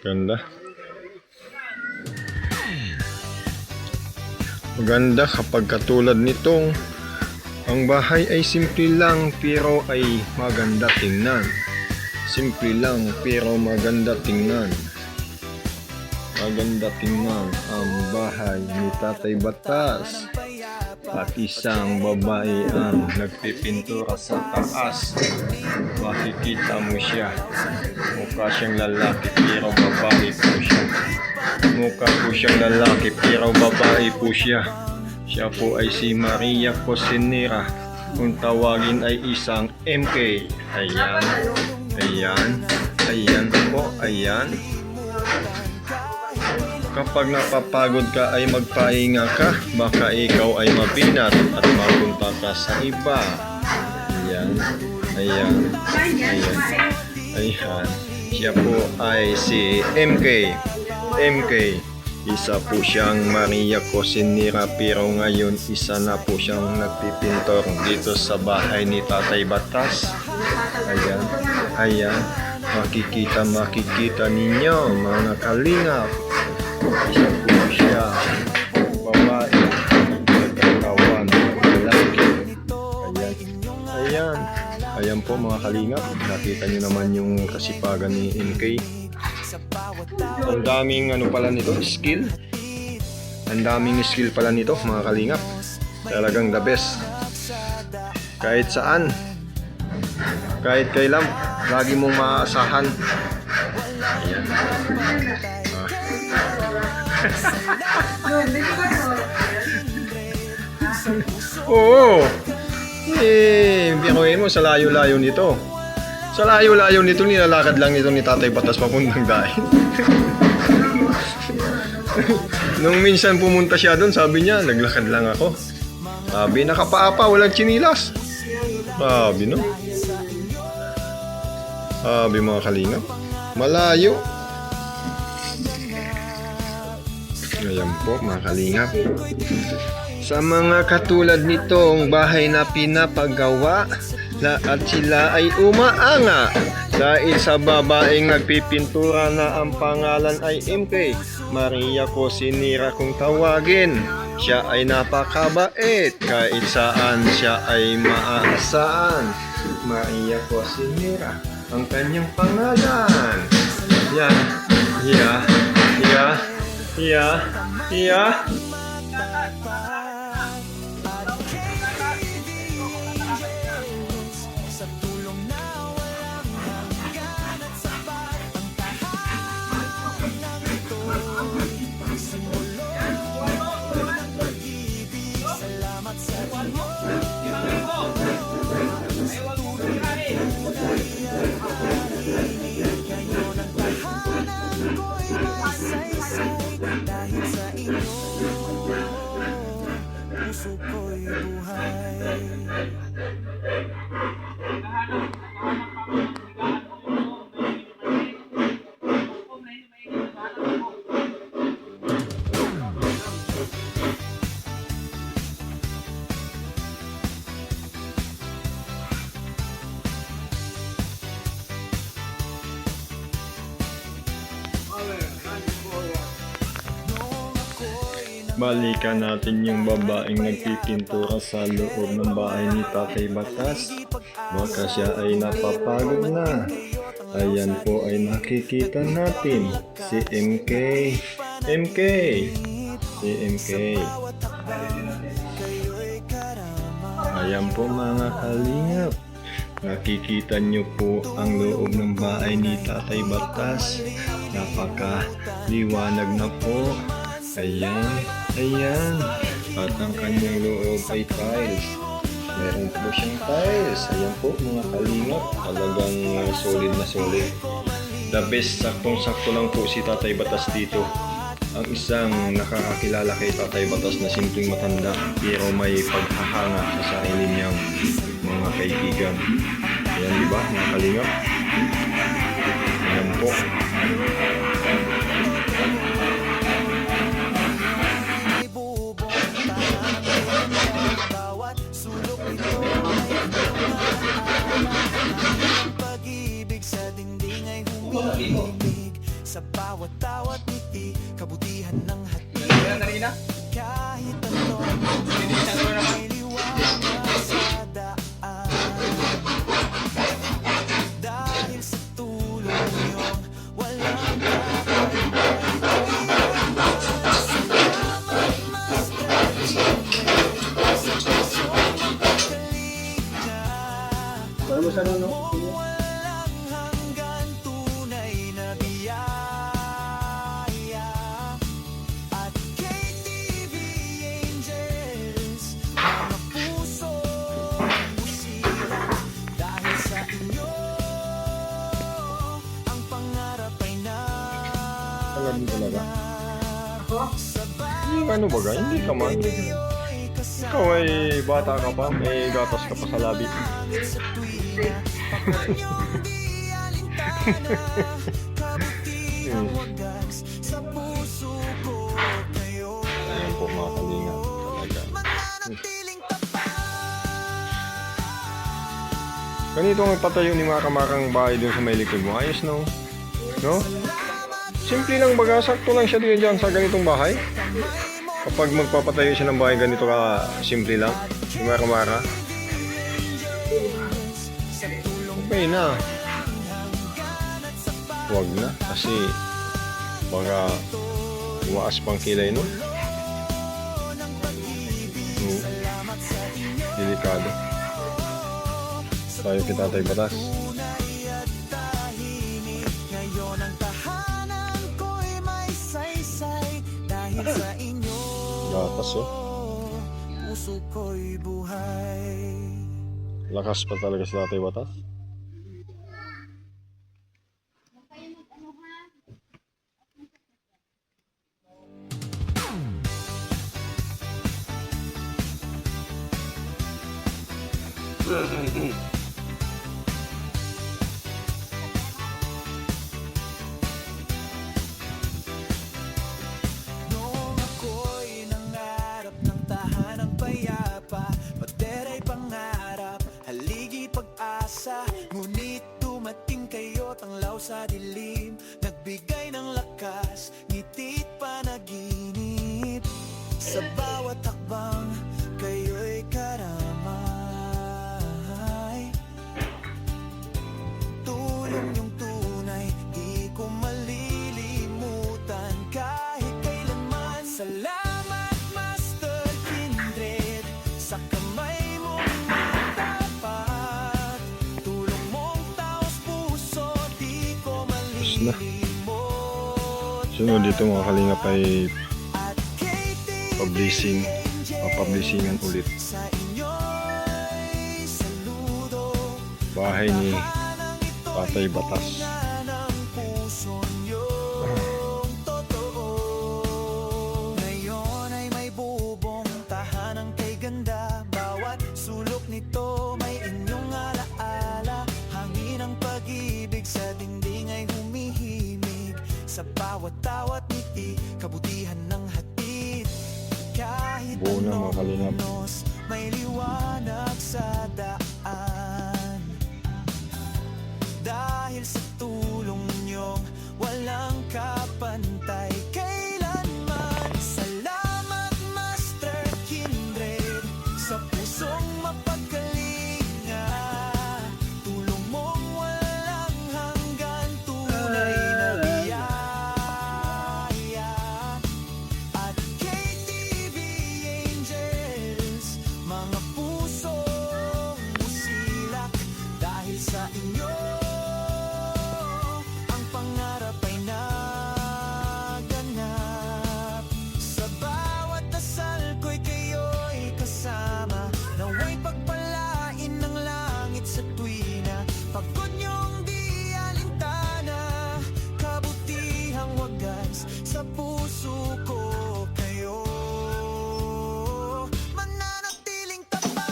Ganda. Maganda kapag katulad nitong ang bahay ay simple lang pero ay maganda tingnan. Simple lang pero maganda tingnan. Maganda tingnan ang bahay ni Tatay Batas. At isang babae ang nagpipintura sa taas. Makikita mo siya. Mukha siyang lalaki pero babae po siya. Mukha po siyang lalaki pero babae po siya. Siya po ay si Maria Cosinera. Kung tawagin ay isang MK. Ayan. Ayan. Ayan po. Ayan. Kapag napapagod ka ay magpahinga ka, baka ikaw ay mapinat at mapunta ka sa iba. Ayan, ayan, ayan, ayan. Siya po ay si MK. MK, isa po siyang Maria Cosinera pero ngayon isa na po siyang nagpipintor dito sa bahay ni Tatay Batas. Ayan, ayan. Makikita ninyo mga kalingap. Isa po siya, babae, nagkatawan, lalaki. Ayan, ayan. Ayan po mga kalingap. Nakita nyo naman yung kasipagan ni MK. Ang daming ano pala nito, skill. Ang daming skill pala nito mga kalingap. Talagang the best. Kahit saan, kahit kailan, lagi mong maasahan. Ayan. Oo. Biruin mo sa layo-layo nito. Sa layo-layo nito, nilalakad lang nito ni Tatay Batas papuntang dahil. Nung minsan pumunta siya doon, sabi niya, naglakad lang ako. Sabi, nakapaa pa, walang chinilas. Sabi, no? Sabi mga kalingap, malayo. Ayan po mga kalingap. Sa mga katulad nitong bahay na pinapagawa at sila ay umaanga dahil sa babaeng nagpipintura na ang pangalan ay MK Maria Cosinera kung tawagin. Siya ay napakabait, kahit saan siya ay maaasahan. Maria Cosinera ang kanyang pangalan. Yan. Yeah. Puso ko'y buhay. Balikan natin yung babaeng nagpipintura sa loob ng bahay ni Tatay Batas. Baka siya ay napapagod na. Ayan po ay nakikita natin si MK. MK! Si MK. Ayan po mga kalingap. Nakikita nyo po ang loob ng bahay ni Tatay Batas. Napaka-liwanag na po. Ayan, ayan. At ang kanyang loob ay tiles. Meron po siyang tiles. Ayan po mga kalingap. Talagang solid na solid. The best, saktong-sakto lang po si Tatay Batas dito. Ang isang nakakakilala kay Tatay Batas na simpleng matanda pero may paghahanga sa sarili niyang mga kaibigan. Ayan, di ba mga kalingap? Ayan po. Pag-ibig sa dingding ay humihimig sa bawat tawat ngiti, kabutihan ng hati. Kahit anong may liwanag sa daan. Dahil sa tulong niyong walang salamat, Master Kinder, sa pusong magkalinga. Walang hanggan tunay na biyaya. At KTV Angels, mga pusong busilan. Dahil sa inyo, ang pangarap ay Alam mo talaga. sa Ano ba ga? Hindi ka man. bawat kasama. Ikaw ay bata ka pa, may gatas ka pa sa labi. Sa tuwina, pagkanyong di alintana, kabutihang wagas sa puso ko kayo. Ayan po mga kalingap. Talaga. Mananatiling tapat. Ganito ang patayo ni mga kamakang bahay dun sa may likod mo. Ayos no? No? Simple lang baga, sakto lang siya din dyan sa ganitong bahay. Kapag magpapatayo siya ng bahay, ganito ka simple lang. Yung mga kamara. Okay na. Huwag na. Kasi baka umaas pang kilay no? Delikado. Tayo kita tayo batas. Tunay at tahimik, ngayon ang tahanan ko'y may saysay. Dahil sa inyo, Gatas oh. puso ko'y buhay. Lakas pa talaga sa tatay batas. Noong ako'y nangarap ng tahanang payapa, padera'y pangarap, haligi pag-asa. Ngunit dumating kayo, tanglaw sa dilim, nagbigay ng lakas, ngiti't panaginip. Sa bawat hakbang, kayo'y karamay. Tulong yung tunay, di ko malilimutan kahit kailanman. Salamat, Master Kindred, sa kamay mong matapat. Tulong mong taos puso, di ko na. malilimot. Sunod dito mga kalingap ay At KTV publishing. Publishingan ulit. sa inyo'y saludo. Bahay ni Tatay Batas. Ng puso niyong totoo. Ngayon ay may bubong tahanang kay ganda. Bawat sulok nito may inyong alaala. Hangin ng pag-ibig sa dingding ay humihimig. Sa bawat tawat ngiti, kabutihan ng hatid. Kahit Buo na, mga kalingap. anong may liwanag sa daan. Dahil sa tulong niyong walang kapantay kailanman. Salamat, Master Kindred, sa pusong mapagkalinga. Tulong mong walang hanggan, tunay na biyaya. At KTV Angels, mga pusong busilak. Dahil sa inyo, ang pangarap ay naganap. Sa bawat dasal ko'y kayo'y kasama. Naway pagpalain ng langit sa tuwina. Pagod niyong di alintana, kabutihang wagas sa puso ko kayo. Mananatiling tapat.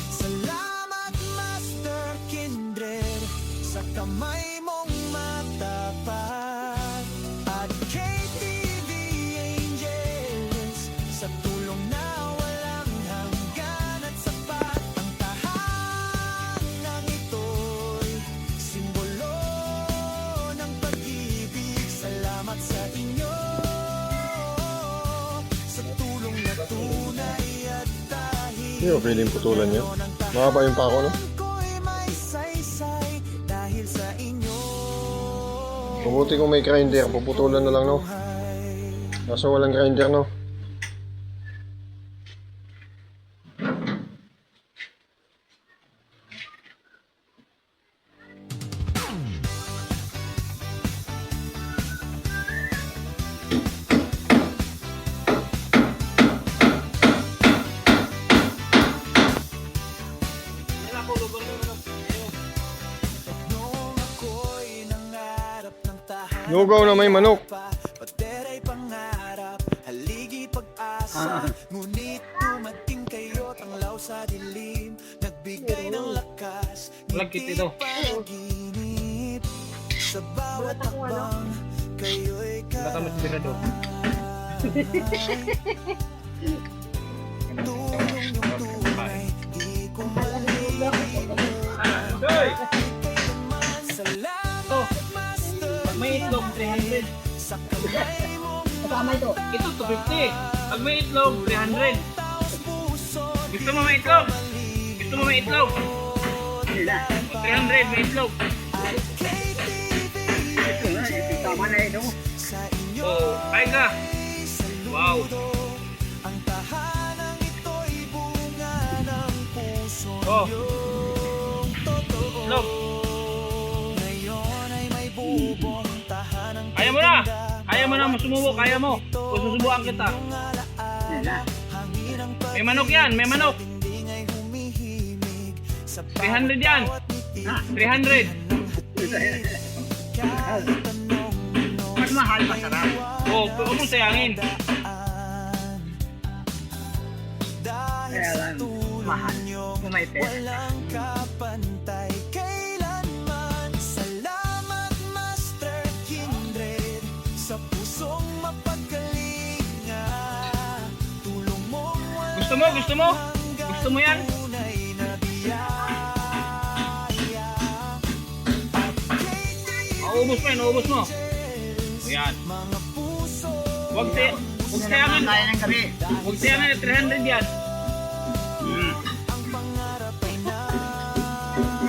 Salamat, Master Kindred, sa kamay mong matapat. At KTV Angels, sa tulong na walang hanggan at sapat. Ang tahanan Hindi mo pwedeng putulan yan. Mahaba yung pako, no? Ko'y may saysay dahil sa inyo. Mabuti kung may grinder, puputulan na lang, no? Kaso walang grinder, no? Nung ako'y nangarap ng tahanan Lugaw na may manok. Padera'y pangarap, haligi pag-asa Ngunit dumating kayo, tanglaw sa dilim Nagbigay ng lakas, ngiti panaginip Sa bawat hakbang, kayo'y Mirador. tulong yung tunay Di ko malilimutan Kailanman salamat, Master Pag may itlog, 300. Sa kamay mong Kasama ito. Ito, 250. Pag may itlog, 300. taos puso Gusto mo may itlog? Gusto mo may itlog? 300, may itlog. at KTV Ito na, ito tama na ito. Sa inyo Oh, kain ka. Wow. Ang tahanang ito'y bunga ng puso Oh. niyong totoo Itlog. Ngayon ay may bubong tahanang Kaya mo na. Kaya mo na, masumubo. Kaya mo. O susubukan kita. hangin ang May manok yan, may manok. pagding ay humihimig Sa 300 yan. 300. Mas mahal, masarap. Oh, huwag mong sayangin. Kaya lang, mahal. Kung may pera. Walang kapantay kailanman Salamat Master Kindred Sa pusong mapagkalinga Tulong mong walang Gusto mo? Gusto mo? Gusto mo yan? tunay na biyaya At KTV Naubos mo yan, naubos mo. Yan. mga puso Huwag sayangin. Kaya ng gabi. Huwag sayangin, 300 yan. Ang pangarap ay naganap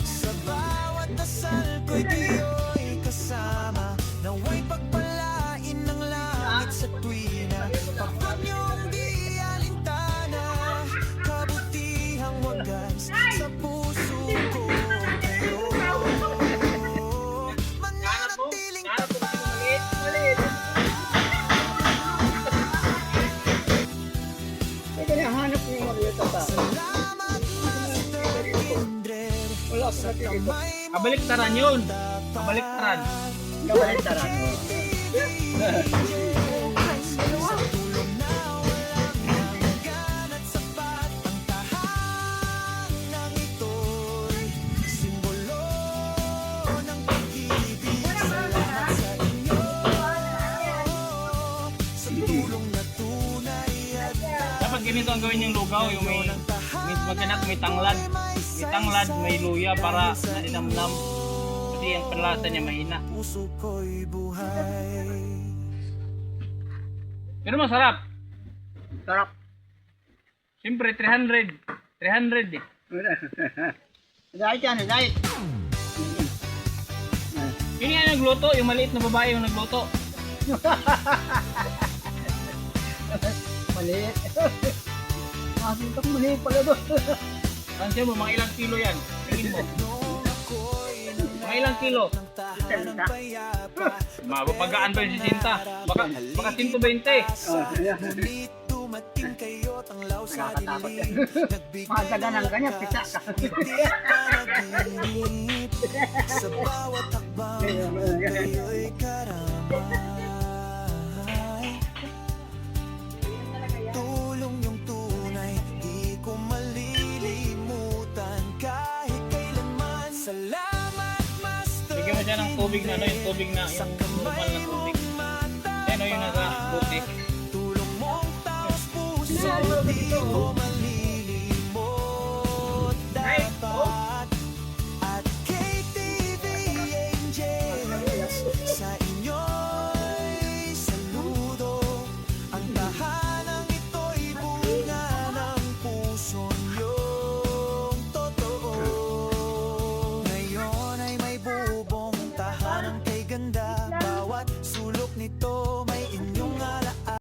Sa bawat dasal ko'y diyo'y kasama Naway pagpalain ng langit sa tuwina Pagpag niyong di alintana Kabutihang wagas sa puso ko kayo Mananatiling tapat Ito na, hanap ko yung maliit na tao. Salamat Master Kindred Wala ko sa ito. Kabaliktaran yun. Kabaliktaran. Kabaliktaran mo. Ganat sapat ang tahanang ito'y simbolo ng pag-ibig. Salamat sa inyo sa tulong na tunay at Dapat ganito ang gawin yung lugaw. Yung may magkanak, may tanglad. May tanglad, may luya para nainamnam. Kasi ang panlasa niya mahina. puso ko'y buhay. Pero masarap. Sarap. Siyempre, 300. 300 eh. Diet yan, diet. Yun nga nagluto, yung maliit na babae yung nagluto. Maliit. Nakasintang maliit pala doon. Tansya mo, mga ilang kilo yan. Tingin mo. Mga ilang kilo. Mapapagaan pa yung 60. Baka 120. Oh, ayan. Ngunit dumating kayo tanglaw sa Nakakatakot yan. dilim Nagbigay Mahalaga ng ganyan, pisa ka. panaginip Sa bawat hakbang kayo'y karamay Tulong yung tunay di ko malilimutan Kahit kailanman Salamat Master Bigyan mo siya ng tubig na ano, yung tubig na, yung normal na tubig. Yan o yung nasa buti. Tulong mong taos puso di ko